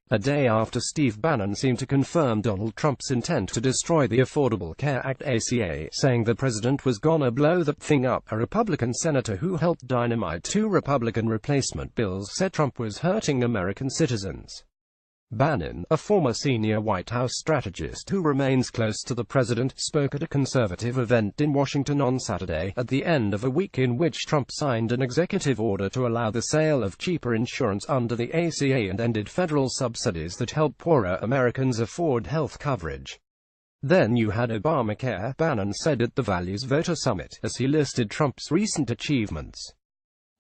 a day after Steve Bannon seemed to confirm Donald Trump's intent to destroy the Affordable Care Act (ACA), saying the president was gonna blow that thing up. A Republican senator who helped dynamite two Republican replacement bills said Trump was hurting American citizens. Bannon, a former senior White House strategist who remains close to the president, spoke at a conservative event in Washington on Saturday, at the end of a week in which Trump signed an executive order to allow the sale of cheaper insurance under the ACA and ended federal subsidies that help poorer Americans afford health coverage. Then you had Obamacare, Bannon said at the Values Voter Summit, as he listed Trump's recent achievements.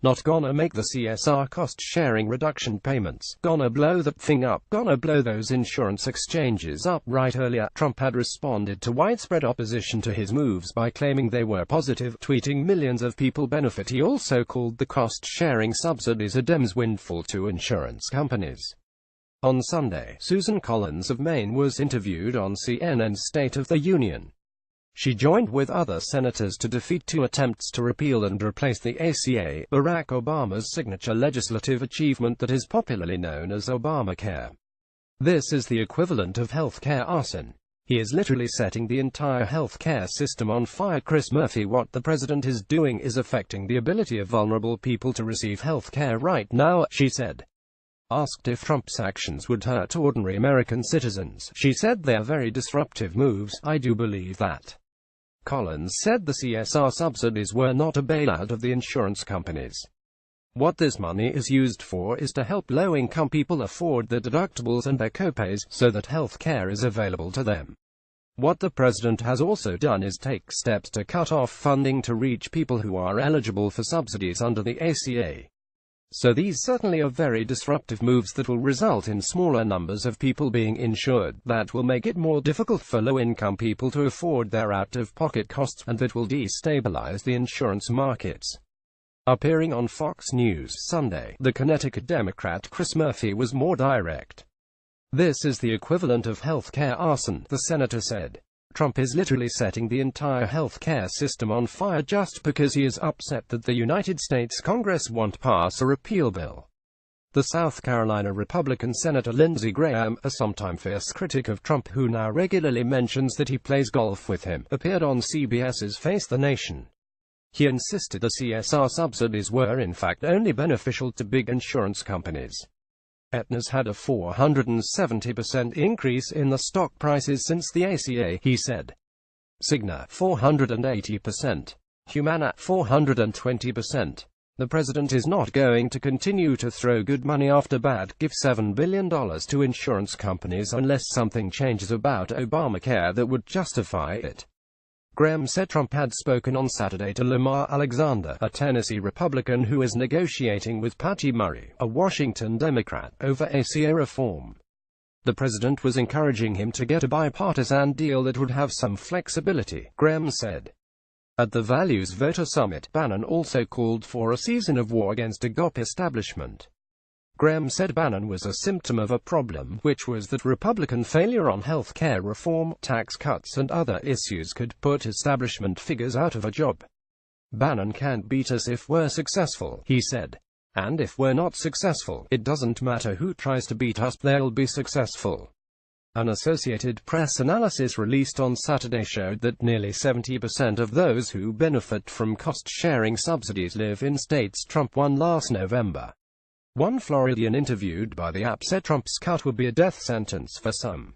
Not gonna make the CSR cost-sharing reduction payments, gonna blow that thing up, gonna blow those insurance exchanges up. Right earlier, Trump had responded to widespread opposition to his moves by claiming they were positive, tweeting millions of people benefit. He also called the cost-sharing subsidies a Dems windfall to insurance companies. On Sunday, Susan Collins of Maine was interviewed on CNN's State of the Union. She joined with other senators to defeat two attempts to repeal and replace the ACA, Barack Obama's signature legislative achievement that is popularly known as Obamacare. This is the equivalent of healthcare arson. He is literally setting the entire healthcare system on fire. Chris Murphy: what the president is doing is affecting the ability of vulnerable people to receive healthcare right now, she said. Asked if Trump's actions would hurt ordinary American citizens, she said they are very disruptive moves. I do believe that. Collins said the CSR subsidies were not a bailout of the insurance companies. What this money is used for is to help low-income people afford their deductibles and their copays, so that health care is available to them. What the president has also done is take steps to cut off funding to reach people who are eligible for subsidies under the ACA. So these certainly are very disruptive moves that will result in smaller numbers of people being insured, that will make it more difficult for low-income people to afford their out-of-pocket costs, and that will destabilize the insurance markets. Appearing on Fox News Sunday, the Connecticut Democrat Chris Murphy was more direct. This is the equivalent of healthcare arson, the senator said. Trump is literally setting the entire healthcare system on fire just because he is upset that the United States Congress won't pass a repeal bill. The South Carolina Republican Senator Lindsey Graham, a sometime fierce critic of Trump who now regularly mentions that he plays golf with him, appeared on CBS's Face the Nation. He insisted the CSR subsidies were in fact only beneficial to big insurance companies. Aetna's had a 470% increase in the stock prices since the ACA, he said. Cigna, 480%. Humana, 420%. The president is not going to continue to throw good money after bad. Give $7 billion to insurance companies unless something changes about Obamacare that would justify it. Graham said Trump had spoken on Saturday to Lamar Alexander, a Tennessee Republican who is negotiating with Patty Murray, a Washington Democrat, over ACA reform. The president was encouraging him to get a bipartisan deal that would have some flexibility, Graham said. At the Values Voter Summit, Bannon also called for a season of war against a GOP establishment. Graham said Bannon was a symptom of a problem, which was that Republican failure on health care reform, tax cuts and other issues could put establishment figures out of a job. Bannon can't beat us if we're successful, he said. And if we're not successful, it doesn't matter who tries to beat us, they'll be successful. An Associated Press analysis released on Saturday showed that nearly 70% of those who benefit from cost-sharing subsidies live in states Trump won last November. One Floridian interviewed by the app said Trump's cut would be a death sentence for some.